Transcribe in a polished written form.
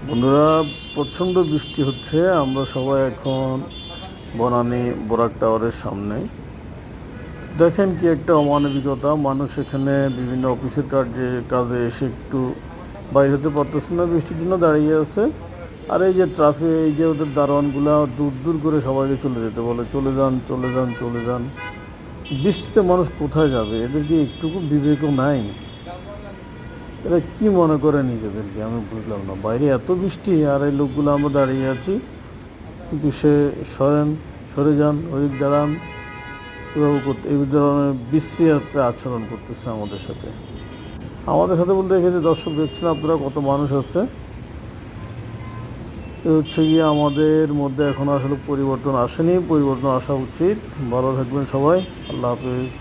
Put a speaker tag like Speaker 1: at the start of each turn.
Speaker 1: বন্ধুরা, প্রচণ্ড বৃষ্টি হচ্ছে। আমরা সবাই এখন বনানী বোরাক টাওয়ারের সামনে। দেখেন কি একটা অমানবিকতা! মানুষ এখানে বিভিন্ন অফিসের কাজে এসে একটু বাইরে হতে পারতেছে না, বৃষ্টির জন্য দাঁড়িয়ে আছে। আর এই যে ট্রাফিক, এই যে ওদের দারোয়ানগুলা দূর দূর করে সবাইকে চলে যেতে বলে, চলে যান চলে যান চলে যান। বৃষ্টিতে মানুষ কোথায় যাবে? এদেরকে একটুকু বিবেকও নাই। এরা কি মনে করে নিজেদেরকে, আমি বুঝলাম না। বাইরে এত বৃষ্টি আর এই লোকগুলো আমরা দাঁড়িয়ে আছি, কিন্তু সরে যান, ওই দাঁড়ান, এভাবে করতে এই ধরনের বিশ্রী একটা আচরণ করতেছে আমাদের সাথে বলতে এখানে দর্শক দেখছেন আপনারা কত মানুষ আছে। এ হচ্ছে গিয়ে আমাদের মধ্যে এখন আসলে পরিবর্তন আসেনি, পরিবর্তন আসা উচিত। ভালো থাকবেন সবাই, আল্লাহ হাফিজ।